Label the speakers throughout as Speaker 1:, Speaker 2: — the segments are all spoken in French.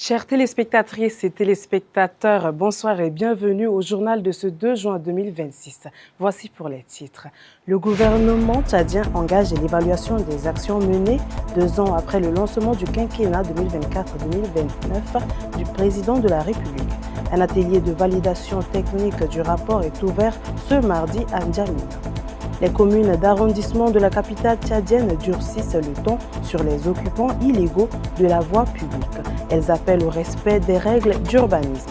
Speaker 1: Chères téléspectatrices et téléspectateurs, bonsoir et bienvenue au journal de ce 2 juin 2026. Voici pour les titres. Le gouvernement tchadien engage l'évaluation des actions menées 2 ans après le lancement du quinquennat 2024-2029 du président de la République. Un atelier de validation technique du rapport est ouvert ce mardi à N'Djamena. Les communes d'arrondissement de la capitale tchadienne durcissent le ton sur les occupants illégaux de la voie publique. Elles appellent au respect des règles d'urbanisme.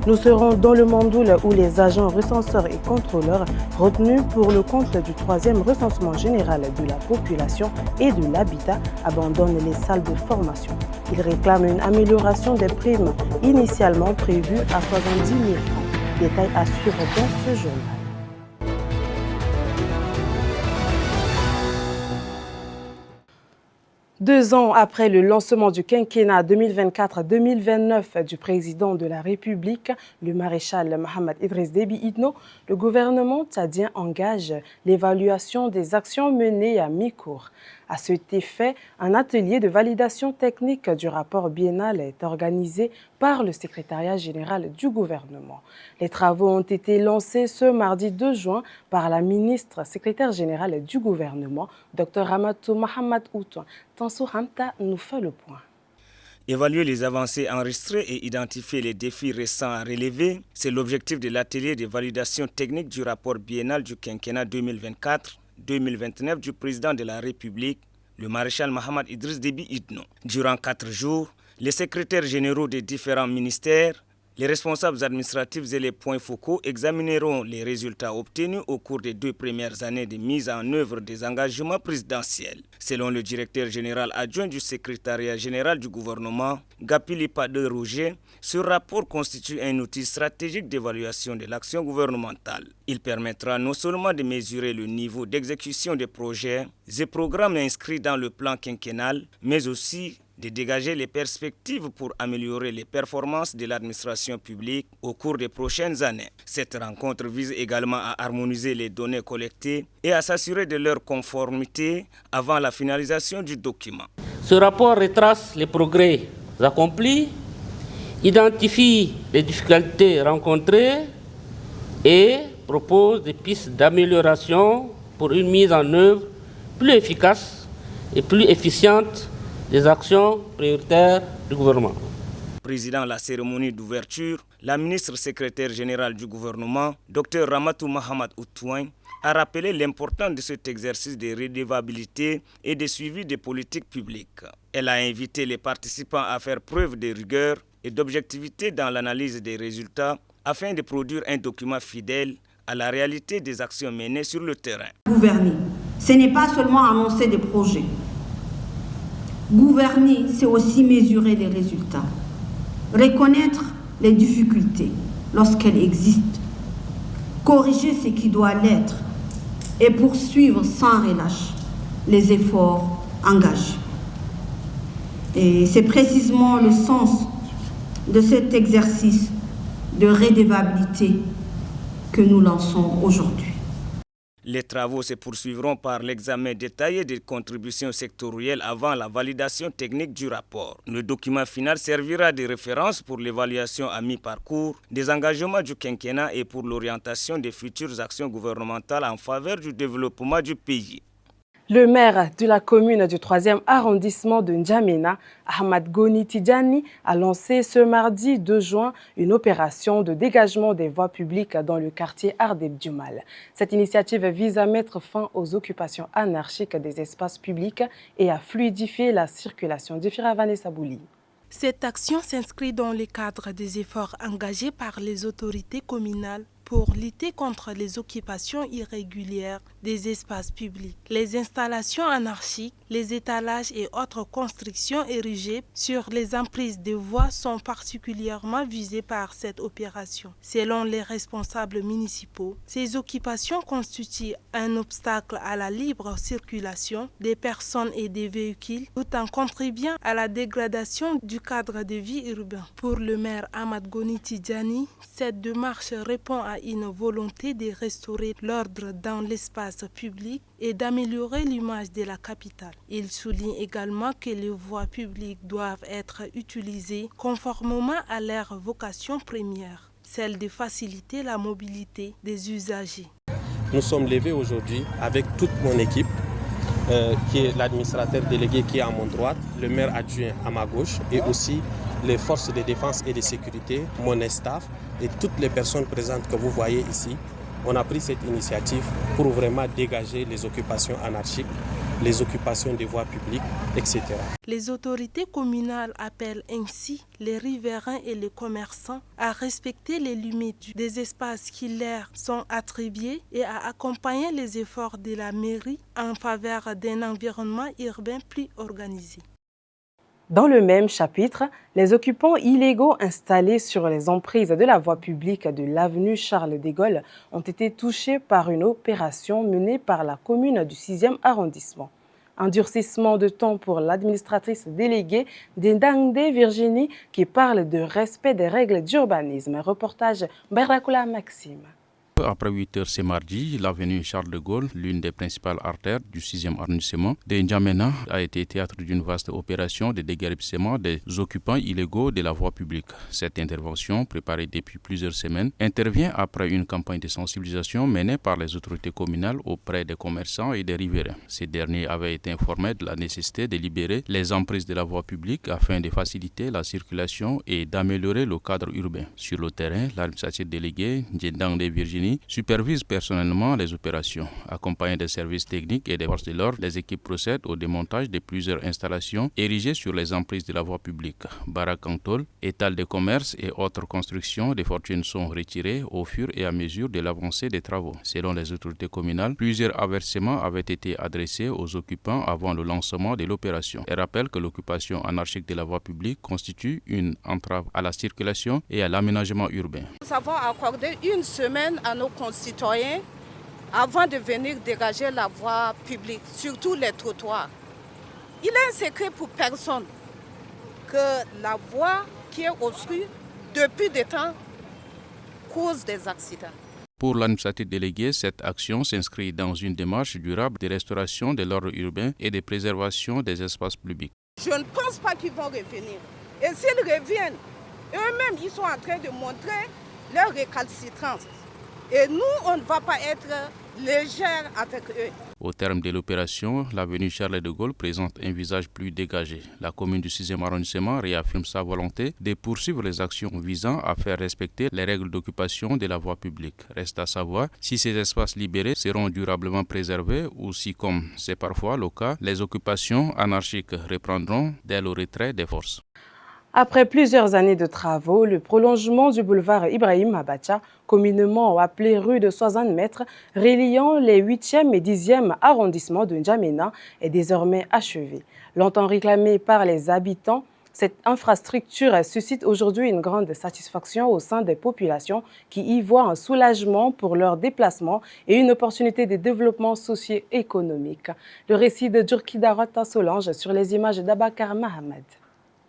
Speaker 1: Nous serons dans le Mandoul où les agents recenseurs et contrôleurs retenus pour le compte du 3e recensement général de la population et de l'habitat abandonnent les salles de formation. Ils réclament une amélioration des primes initialement prévues à 70 000 francs. Détail à suivre dans ce journal. 2 ans après le lancement du quinquennat 2024-2029 du président de la République, le maréchal Mohamed Idriss Déby Itno, le gouvernement tchadien engage l'évaluation des actions menées à mi-cours. À cet effet, un atelier de validation technique du rapport biennal est organisé par le secrétariat général du gouvernement. Les travaux ont été lancés ce mardi 2 juin par la ministre secrétaire générale du gouvernement, Dr Ramatou Mohamed Outouin. Tansou Hamta nous fait le point.
Speaker 2: Évaluer les avancées enregistrées et identifier les défis récents à relever, c'est l'objectif de l'atelier de validation technique du rapport biennal du quinquennat 2024-2029 du président de la République, le maréchal Mohamed Idriss Déby Itno. Durant 4 jours, les secrétaires généraux des différents ministères, les responsables administratifs et les points focaux examineront les résultats obtenus au cours des 2 premières années de mise en œuvre des engagements présidentiels. Selon le directeur général adjoint du secrétariat général du gouvernement, Gapili Pade Roger, ce rapport constitue un outil stratégique d'évaluation de l'action gouvernementale. Il permettra non seulement de mesurer le niveau d'exécution des projets et programmes inscrits dans le plan quinquennal, mais aussi de dégager les perspectives pour améliorer les performances de l'administration publique au cours des prochaines années. Cette rencontre vise également à harmoniser les données collectées et à s'assurer de leur conformité avant la finalisation du document.
Speaker 3: Ce rapport retrace les progrès accomplis, identifie les difficultés rencontrées et propose des pistes d'amélioration pour une mise en œuvre plus efficace et plus efficiente des actions prioritaires du gouvernement.
Speaker 2: Président de la cérémonie d'ouverture, la ministre secrétaire générale du gouvernement, Dr Ramatou Mohamed Outouin, a rappelé l'importance de cet exercice de redevabilité et de suivi des politiques publiques. Elle a invité les participants à faire preuve de rigueur et d'objectivité dans l'analyse des résultats afin de produire un document fidèle à la réalité des actions menées sur le terrain.
Speaker 4: Gouverner, ce n'est pas seulement annoncer des projets. Gouverner, c'est aussi mesurer les résultats, reconnaître les difficultés lorsqu'elles existent, corriger ce qui doit l'être et poursuivre sans relâche les efforts engagés. Et c'est précisément le sens de cet exercice de redevabilité que nous lançons aujourd'hui.
Speaker 2: Les travaux se poursuivront par l'examen détaillé des contributions sectorielles avant la validation technique du rapport. Le document final servira de référence pour l'évaluation à mi-parcours des engagements du quinquennat et pour l'orientation des futures actions gouvernementales en faveur du développement du pays.
Speaker 1: Le maire de la commune du 3e arrondissement de N'Djamena, Ahmad Goni Tidjani, a lancé ce mardi 2 juin une opération de dégagement des voies publiques dans le quartier Ardeb Djumal. Cette initiative vise à mettre fin aux occupations anarchiques des espaces publics et à fluidifier la circulation. Difira Vanessa Bouli.
Speaker 5: Cette action s'inscrit dans le cadre des efforts engagés par les autorités communales pour lutter contre les occupations irrégulières des espaces publics, les installations anarchiques, les étalages et autres constructions érigées sur les emprises de voies sont particulièrement visées par cette opération. Selon les responsables municipaux, ces occupations constituent un obstacle à la libre circulation des personnes et des véhicules, tout en contribuant à la dégradation du cadre de vie urbain. Pour le maire Ahmad Goni Tidjani, cette démarche répond à une volonté de restaurer l'ordre dans l'espace espaces publics et d'améliorer l'image de la capitale. Il souligne également que les voies publiques doivent être utilisées conformément à leur vocation première, celle de faciliter la mobilité des usagers.
Speaker 6: Nous sommes levés aujourd'hui avec toute mon équipe, qui est l'administrateur délégué qui est à mon droite, le maire adjoint à ma gauche et aussi les forces de défense et de sécurité, mon staff et toutes les personnes présentes que vous voyez ici. On a pris cette initiative pour vraiment dégager les occupations anarchiques, les occupations des voies publiques, etc.
Speaker 5: Les autorités communales appellent ainsi les riverains et les commerçants à respecter les limites des espaces qui leur sont attribués et à accompagner les efforts de la mairie en faveur d'un environnement urbain plus organisé.
Speaker 1: Dans le même chapitre, les occupants illégaux installés sur les emprises de la voie publique de l'avenue Charles de Gaulle ont été touchés par une opération menée par la commune du 6e arrondissement. Un durcissement de temps pour l'administratrice déléguée d'Indangde Virginie qui parle de respect des règles d'urbanisme. Reportage Barakula Maxime.
Speaker 7: Après 8 heures ce mardi, l'avenue Charles de Gaulle, l'une des principales artères du 6e arrondissement de N'Djamena, a été théâtre d'une vaste opération de déguerpissement des occupants illégaux de la voie publique. Cette intervention, préparée depuis plusieurs semaines, intervient après une campagne de sensibilisation menée par les autorités communales auprès des commerçants et des riverains. Ces derniers avaient été informés de la nécessité de libérer les emprises de la voie publique afin de faciliter la circulation et d'améliorer le cadre urbain. Sur le terrain, l'administrateur délégué N'Djamena Virginie supervise personnellement les opérations. Accompagné des services techniques et des forces de l'ordre, les équipes procèdent au démontage de plusieurs installations érigées sur les emprises de la voie publique. Baraques en tôle, étals de commerce et autres constructions de fortune sont retirées au fur et à mesure de l'avancée des travaux. Selon les autorités communales, plusieurs avertissements avaient été adressés aux occupants avant le lancement de l'opération. Elle rappelle que l'occupation anarchique de la voie publique constitue une entrave à la circulation et à l'aménagement urbain.
Speaker 8: Nous avons accordé une semaine à nos concitoyens avant de venir dégager la voie publique, surtout les trottoirs. Il est un secret pour personne que la voie qui est obstrue depuis des temps cause des accidents.
Speaker 7: Pour l'administrateur délégué, cette action s'inscrit dans une démarche durable de restauration de l'ordre urbain et de préservation des espaces publics.
Speaker 8: Je ne pense pas qu'ils vont revenir. Et s'ils reviennent, eux-mêmes, ils sont en train de montrer leur récalcitrance. Et nous, on ne va pas être légers avec eux.
Speaker 7: Au terme de l'opération, l'avenue Charles de Gaulle présente un visage plus dégagé. La commune du 6e arrondissement réaffirme sa volonté de poursuivre les actions visant à faire respecter les règles d'occupation de la voie publique. Reste à savoir si ces espaces libérés seront durablement préservés ou si, comme c'est parfois le cas, les occupations anarchiques reprendront dès le retrait des forces.
Speaker 1: Après plusieurs années de travaux, le prolongement du boulevard Ibrahim Abacha, communément appelé rue de 60 mètres, reliant les 8e et 10e arrondissements de N'Djamena, est désormais achevé. Longtemps réclamé par les habitants, cette infrastructure suscite aujourd'hui une grande satisfaction au sein des populations qui y voient un soulagement pour leurs déplacements et une opportunité de développement socio-économique. Le récit de Djurkidarata Solange sur les images d'Abakar Mahamed.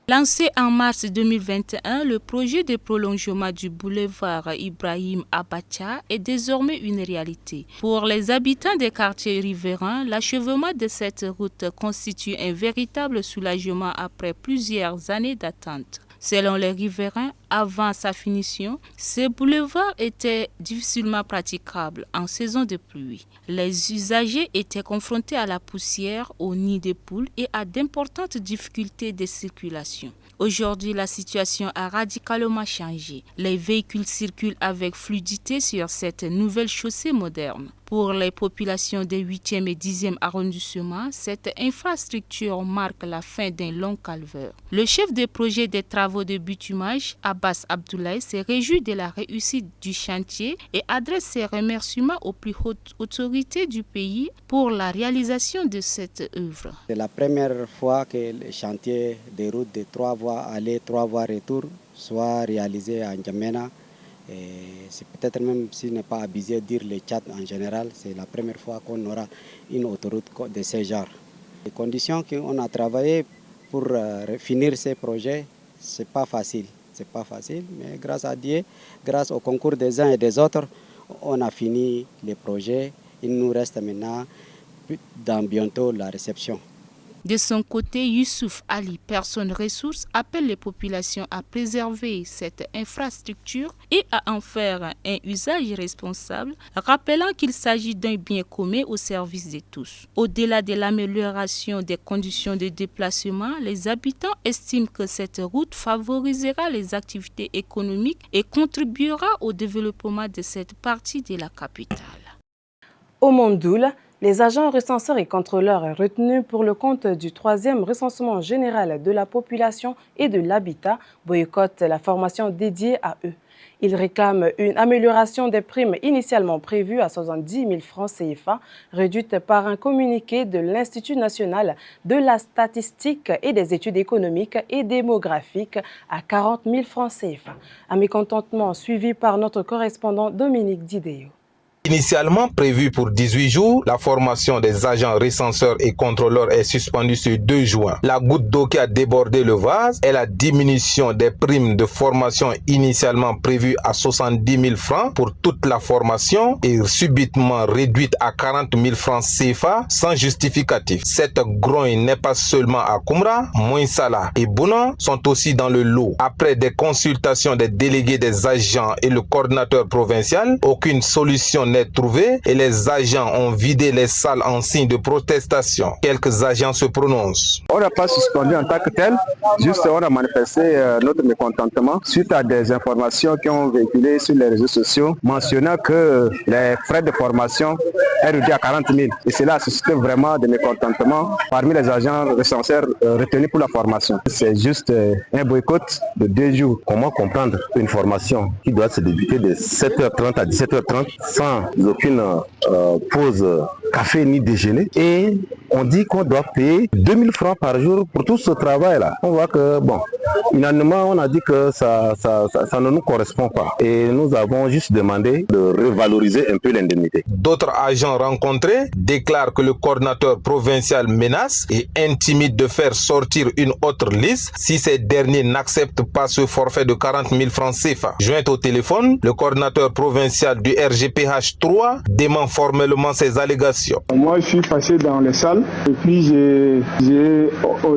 Speaker 9: Lancé en mars 2021, le projet de prolongement du boulevard Ibrahim Abacha est désormais une réalité. Pour les habitants des quartiers riverains, l'achèvement de cette route constitue un véritable soulagement après plusieurs années d'attente. Selon les riverains, avant sa finition, ce boulevard était difficilement praticable en saison de pluie. Les usagers étaient confrontés à la poussière, aux nids de poules et à d'importantes difficultés de circulation. Aujourd'hui, la situation a radicalement changé. Les véhicules circulent avec fluidité sur cette nouvelle chaussée moderne. Pour les populations des 8e et 10e arrondissements, cette infrastructure marque la fin d'un long calvaire. Le chef de projet des travaux de bitumage, Abbas Abdoulaye, se réjouit de la réussite du chantier et adresse ses remerciements aux plus hautes autorités du pays pour la réalisation de cette œuvre.
Speaker 10: C'est la première fois que le chantier de route de 3 voies aller, 3 voies retour soit réalisé à N'Djamena. C'est peut-être même s'il n'est pas abusé de dire le Tchad en général, c'est la première fois qu'on aura une autoroute de ce genre. Les conditions qu'on a travaillé pour finir ces projets, c'est pas facile, mais grâce à Dieu, grâce au concours des uns et des autres, on a fini les projets Il nous reste maintenant dans bientôt la réception.
Speaker 9: De son côté, Youssouf Ali, personne ressource, appelle les populations à préserver cette infrastructure et à en faire un usage responsable, rappelant qu'il s'agit d'un bien commun au service de tous. Au-delà de l'amélioration des conditions de déplacement, les habitants estiment que cette route favorisera les activités économiques et contribuera au développement de cette partie de la capitale.
Speaker 1: Au Mondoul, les agents recenseurs et contrôleurs retenus pour le compte du 3e recensement général de la population et de l'habitat boycottent la formation dédiée à eux. Ils réclament une amélioration des primes initialement prévues à 70 000 francs CFA, réduite par un communiqué de l'Institut national de la statistique et des études économiques et démographiques à 40 000 francs CFA. Un mécontentement suivi par notre correspondant Dominique Didéo.
Speaker 11: Initialement prévue pour 18 jours, la formation des agents recenseurs et contrôleurs est suspendue sur 2 juin. La goutte d'eau qui a débordé le vase est la diminution des primes de formation initialement prévues à 70 000 francs pour toute la formation et subitement réduite à 40 000 francs CFA sans justificatif. Cette grogne n'est pas seulement à Koumra, Moinsala et Bouna sont aussi dans le lot. Après des consultations des délégués des agents et le coordinateur provincial, aucune solution n'est trouvée et les agents ont vidé les salles en signe de protestation. Quelques agents se prononcent.
Speaker 12: On n'a pas suspendu en tant que tel, juste on a manifesté notre mécontentement suite à des informations qui ont véhiculé sur les réseaux sociaux mentionnant que les frais de formation est réduit à 40 000. Et cela a suscité vraiment des mécontentements parmi les agents recenseurs retenus pour la formation. C'est juste un boycott de 2 jours.
Speaker 13: Comment comprendre une formation qui doit se débuter de 7h30 à 17h30 sans aucune pause café ni déjeuner et on dit qu'on doit payer 2000 francs par jour pour tout ce travail-là. On voit que, bon, finalement, on a dit que ça ne nous correspond pas. Et nous avons juste demandé de revaloriser un peu l'indemnité.
Speaker 11: D'autres agents rencontrés déclarent que le coordinateur provincial menace et intimide de faire sortir une autre liste si ces derniers n'acceptent pas ce forfait de 40 000 francs CFA. Joint au téléphone, le coordinateur provincial du RGPH 3 dément formellement ces allégations.
Speaker 14: Moi, je suis passé dans les salles et puis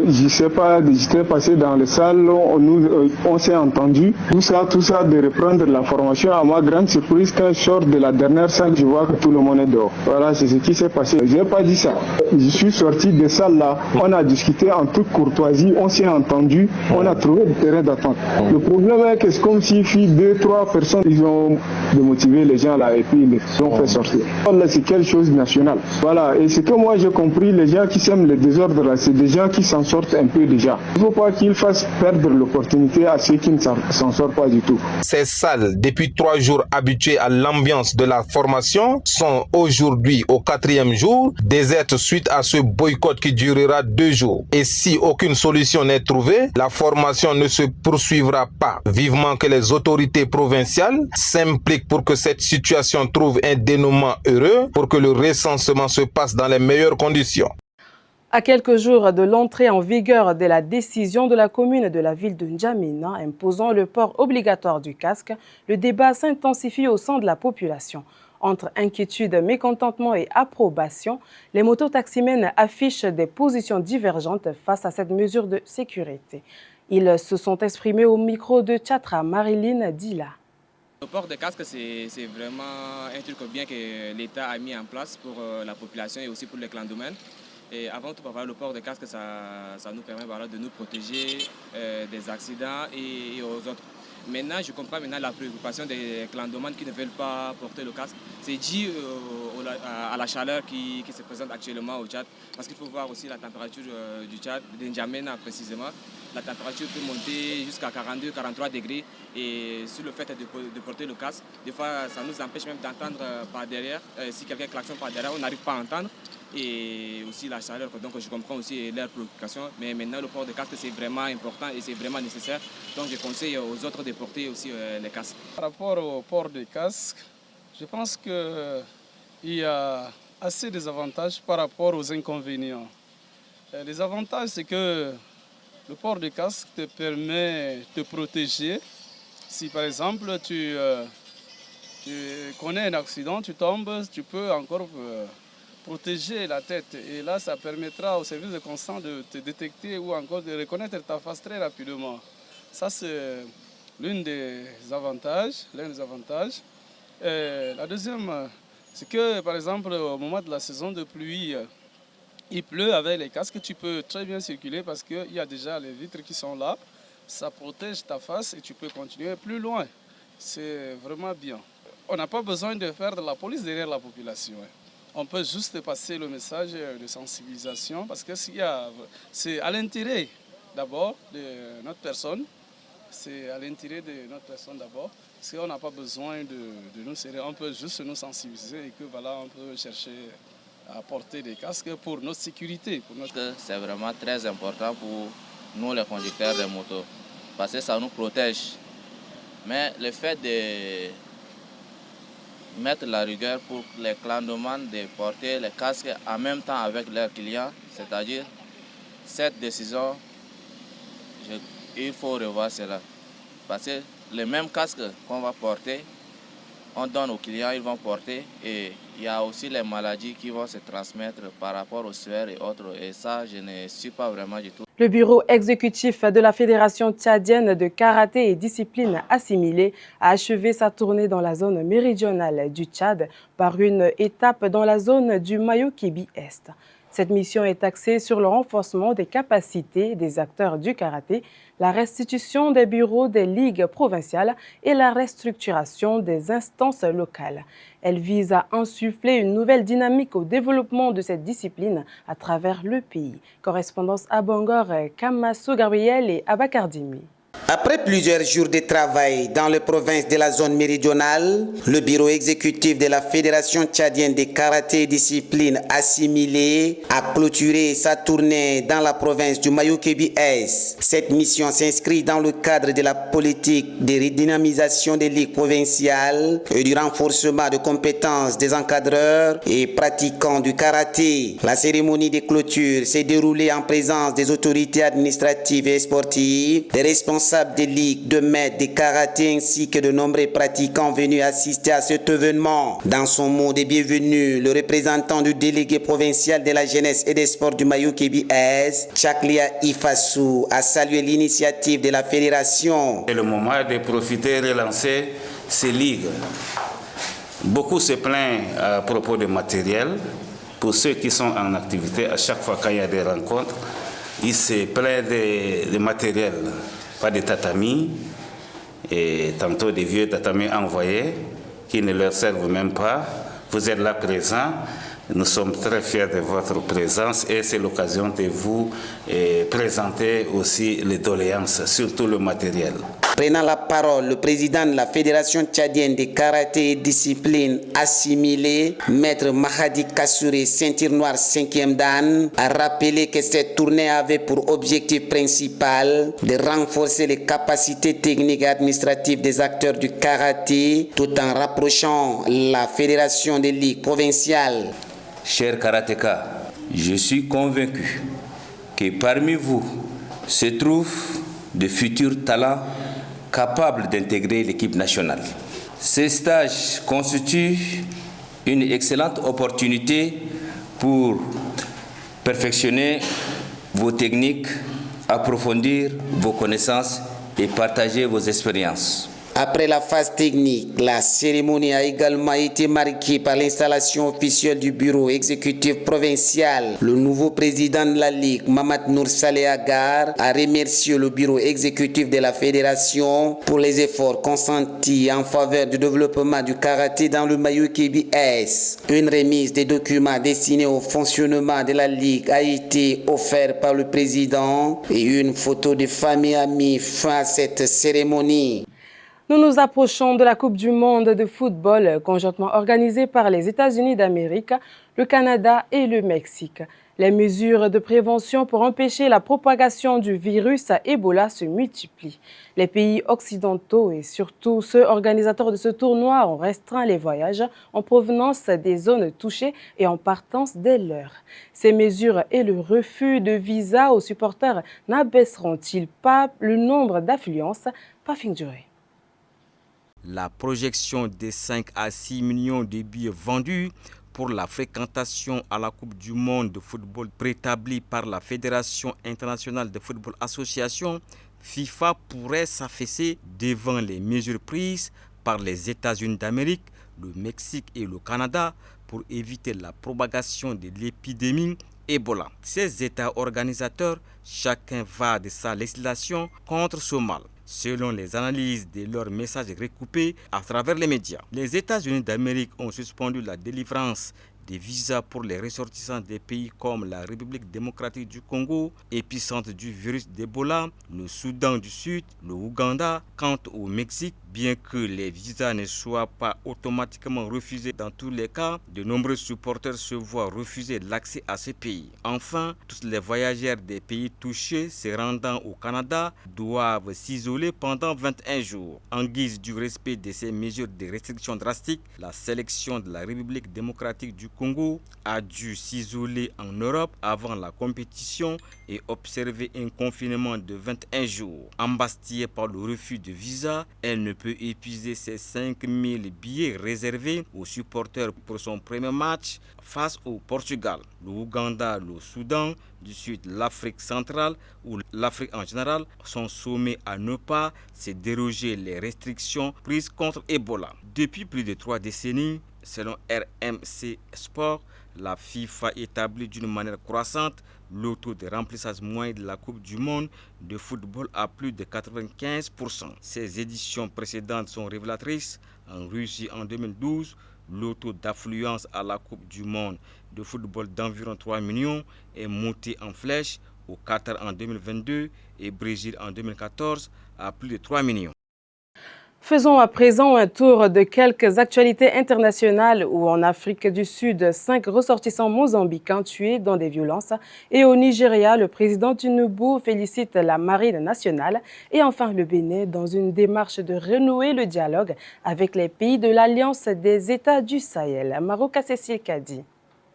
Speaker 14: j'étais passé dans les salles, on s'est entendu, tout ça de reprendre la formation. À ma grande surprise, quand je sors de la dernière salle, je vois que tout le monde est dehors. Voilà, c'est ce qui s'est passé. Je n'ai pas dit ça. Je suis sorti de salles là, on a discuté en toute courtoisie, on s'est entendu, on a trouvé le terrain d'attente. Le problème est que c'est comme si 2-3 personnes, ils ont démotivé les gens là et puis ils les ont fait sortir. Là, c'est quelque chose de national. Voilà, et ce que moi j'ai compris, les gens qui sèment le désordre là, c'est des gens qui s'en sortent un peu déjà. Il ne faut pas qu'ils fassent perdre l'opportunité à ceux qui ne s'en sortent pas du tout.
Speaker 11: Ces salles, depuis 3 jours habituées à l'ambiance de la formation, sont aujourd'hui au 4e jour, désertes suite à ce boycott qui durera 2 jours. Et si aucune solution n'est trouvée, la formation ne se poursuivra pas. Vivement que les autorités provinciales s'impliquent pour que cette situation trouve un dénouement heureux, pour que le recensement se passe dans les meilleures conditions.
Speaker 1: À quelques jours de l'entrée en vigueur de la décision de la commune de la ville de N'Djamena imposant le port obligatoire du casque, le débat s'intensifie au sein de la population. Entre inquiétude, mécontentement et approbation, les mototaximens affichent des positions divergentes face à cette mesure de sécurité. Ils se sont exprimés au micro de Tchatra Marilyn Dila.
Speaker 15: Le port de casque, c'est vraiment un truc bien que l'État a mis en place pour la population et aussi pour les clandomènes. Et avant tout, le port de casque, ça nous permet de nous protéger des accidents et aux autres. Maintenant, je comprends la préoccupation des clandomènes qui ne veulent pas porter le casque. C'est dû à la chaleur qui se présente actuellement au Tchad. Parce qu'il faut voir aussi la température du Tchad, de N'Djamena précisément. La température peut monter jusqu'à 42-43 degrés. Et sur le fait de porter le casque, des fois, ça nous empêche même d'entendre par derrière. Si quelqu'un klaxonne par derrière, on n'arrive pas à entendre. Et aussi la chaleur, donc je comprends aussi leurs préoccupations. Mais maintenant, le port de casque, c'est vraiment important et c'est vraiment nécessaire. Donc je conseille aux autres de porter aussi les casques.
Speaker 16: Par rapport au port de casque, je pense qu'il y a assez de avantages par rapport aux inconvénients. Les avantages, c'est que le port de casque te permet de te protéger. Si par exemple tu tu connais un accident, tu tombes, tu peux encore protéger la tête. Et là, ça permettra au service de constat de te détecter ou encore de reconnaître ta face très rapidement. Ça, c'est l'un des avantages. La deuxième, c'est que, par exemple, au moment de la saison de pluie, il pleut avec les casques, tu peux très bien circuler parce qu'il y a déjà les vitres qui sont là. Ça protège ta face et tu peux continuer plus loin. C'est vraiment bien. On n'a pas besoin de faire de la police derrière la population. On peut juste passer le message de sensibilisation parce que c'est à l'intérêt d'abord de notre personne. C'est à l'intérêt de notre personne d'abord. Parce qu'on n'a pas besoin de nous serrer. On peut juste nous sensibiliser et que voilà, on peut chercher à porter des casques pour notre sécurité.
Speaker 17: C'est vraiment très important pour nous les conducteurs de motos parce que ça nous protège. Mais le fait de mettre la rigueur pour les clandomans de porter les casques en même temps avec leurs clients, c'est-à-dire cette décision, il faut revoir cela. Parce que les mêmes casques qu'on va porter, on donne aux clients, ils vont porter et il y a aussi les maladies qui vont se transmettre par rapport aux sueurs et autres. Et ça, je ne suis pas vraiment du tout.
Speaker 1: Le bureau exécutif de la Fédération tchadienne de karaté et discipline assimilée a achevé sa tournée dans la zone méridionale du Tchad par une étape dans la zone du Mayo-Kébi-Est. Cette mission est axée sur le renforcement des capacités des acteurs du karaté, la restitution des bureaux des ligues provinciales et la restructuration des instances locales. Elle vise à insuffler une nouvelle dynamique au développement de cette discipline à travers le pays. Correspondance à Bangor, Kamassou Gabriel et Abakardimi.
Speaker 18: Après plusieurs jours de travail dans les provinces de la zone méridionale, le bureau exécutif de la Fédération tchadienne de karaté et discipline assimilée a clôturé sa tournée dans la province du Mayo-Kébi-Est. Cette mission s'inscrit dans le cadre de la politique de redynamisation des ligues provinciales et du renforcement de compétences des encadreurs et pratiquants du karaté. La cérémonie de clôture s'est déroulée en présence des autorités administratives et sportives, des responsables des ligues, de maîtres de karaté ainsi que de nombreux pratiquants venus assister à cet événement. Dans son mot de bienvenue, le représentant du délégué provincial de la jeunesse et des sports du Mayo-Kébi-Est, Chaklia Ifassou, a salué l'initiative de la fédération.
Speaker 19: C'est le moment de profiter et relancer ces ligues. Beaucoup se plaignent à propos du matériel. Pour ceux qui sont en activité, à chaque fois qu'il y a des rencontres, ils se plaignent de matériel. Pas de tatamis, et tantôt des vieux tatamis envoyés qui ne leur servent même pas. Vous êtes là présents. Nous sommes très fiers de votre présence et c'est l'occasion de vous présenter aussi les doléances, surtout le matériel.
Speaker 18: Prenant la parole, le président de la Fédération tchadienne de karaté et discipline assimilée, Maître Mahadi Kassouré, ceinture noire 5e dan, a rappelé que cette tournée avait pour objectif principal de renforcer les capacités techniques et administratives des acteurs du karaté tout en rapprochant la Fédération des ligues provinciales.
Speaker 20: Chers karatékas, je suis convaincu que parmi vous se trouvent de futurs talents capables d'intégrer l'équipe nationale. Ces stages constituent une excellente opportunité pour perfectionner vos techniques, approfondir vos connaissances et partager vos expériences.
Speaker 18: Après la phase technique, la cérémonie a également été marquée par l'installation officielle du bureau exécutif provincial. Le nouveau président de la Ligue, Mamad Nour Saleh Agar, a remercié le bureau exécutif de la fédération pour les efforts consentis en faveur du développement du karaté dans le Mayo-Kébi-Est. Une remise des documents destinés au fonctionnement de la Ligue a été offerte par le président et une photo de famille amie fin à cette cérémonie.
Speaker 1: Nous nous approchons de la Coupe du monde de football conjointement organisée par les États-Unis d'Amérique, le Canada et le Mexique. Les mesures de prévention pour empêcher la propagation du virus Ebola se multiplient. Les pays occidentaux et surtout ceux organisateurs de ce tournoi ont restreint les voyages en provenance des zones touchées et en partance des leurs. Ces mesures et le refus de visa aux supporters n'abaisseront-ils pas le nombre d'affluences? Pas fin durée.
Speaker 2: La projection des 5 à 6 millions de billets vendus pour la fréquentation à la Coupe du monde de football préétablie par la Fédération internationale de football association, FIFA, pourrait s'affaisser devant les mesures prises par les États-Unis d'Amérique, le Mexique et le Canada pour éviter la propagation de l'épidémie Ebola. Ces États organisateurs, chacun va de sa législation contre ce mal, selon les analyses de leurs messages recoupés à travers les médias. Les États-Unis d'Amérique ont suspendu la délivrance des visas pour les ressortissants des pays comme la République démocratique du Congo, épicentre du virus d'Ebola, le Soudan du Sud, le Ouganda. Quant au Mexique, bien que les visas ne soient pas automatiquement refusés dans tous les cas, de nombreux supporters se voient refuser l'accès à ces pays. Enfin, tous les voyageurs des pays touchés se rendant au Canada doivent s'isoler pendant 21 jours. En guise du respect de ces mesures de restriction drastiques, la sélection de la République démocratique du Congo a dû s'isoler en Europe avant la compétition et observer un confinement de 21 jours. Embastillée par le refus de visa, elle ne peut épuiser ses 5000 billets réservés aux supporters pour son premier match face au Portugal, le Ouganda, le Soudan du Sud, l'Afrique centrale ou l'Afrique en général sont sommés à ne pas se déroger les restrictions prises contre Ebola. Depuis plus de 3 décennies, selon RMC Sport, la FIFA établit d'une manière croissante le taux de remplissage moyen de la Coupe du monde de football à plus de 95%. Ces éditions précédentes sont révélatrices. En Russie en 2012, le taux d'affluence à la Coupe du monde de football d'environ 3 millions est monté en flèche. Au Qatar en 2022 et Brésil en 2014 à plus de 3 millions.
Speaker 1: Faisons à présent un tour de quelques actualités internationales où en Afrique du Sud, 5 ressortissants mozambicains tués dans des violences. Et au Nigeria, le président Tinubu félicite la marine nationale. Et enfin le Bénin dans une démarche de renouer le dialogue avec les pays de l'Alliance des États du Sahel. Maroka Cécile Kadi.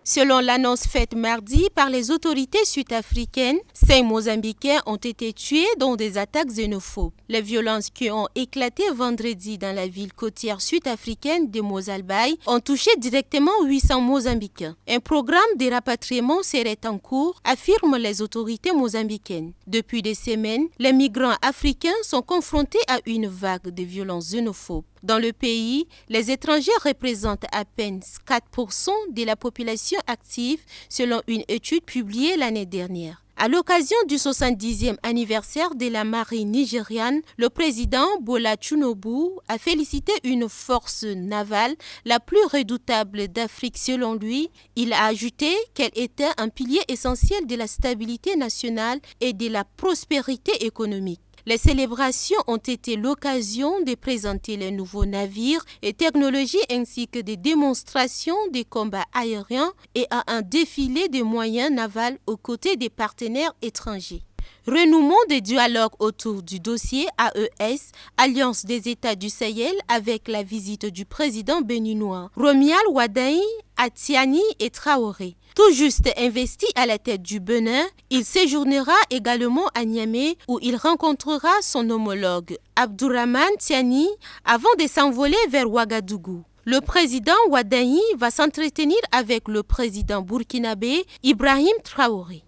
Speaker 21: Selon l'annonce faite mardi par les autorités sud-africaines, 5 Mozambicains ont été tués dans des attaques xénophobes. Les violences qui ont éclaté vendredi dans la ville côtière sud-africaine de Mozambique ont touché directement 800 Mozambicains. Un programme de rapatriement serait en cours, affirment les autorités mozambicaines. Depuis des semaines, les migrants africains sont confrontés à une vague de violences xénophobes. Dans le pays, les étrangers représentent à peine 4% de la population active selon une étude publiée l'année dernière. À l'occasion du 70e anniversaire de la marine nigériane, le président Bola Tinubu a félicité une force navale la plus redoutable d'Afrique selon lui. Il a ajouté qu'elle était un pilier essentiel de la stabilité nationale et de la prospérité économique. Les célébrations ont été l'occasion de présenter les nouveaux navires et technologies ainsi que des démonstrations des combats aériens et à un défilé de moyens navals aux côtés des partenaires étrangers. Renouement des dialogues autour du dossier AES, Alliance des États du Sahel, avec la visite du président béninois Romuald Wardani à Tiani et Traoré. Tout juste investi à la tête du Bénin, il séjournera également à Niamey où il rencontrera son homologue Abdourahmane Tiani avant de s'envoler vers Ouagadougou. Le président Wardani va s'entretenir avec le président burkinabé Ibrahim Traoré.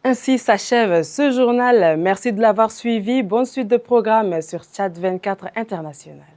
Speaker 1: Ainsi s'achève ce journal. Merci de l'avoir suivi. Bonne suite de programmes sur Tchad 24 International.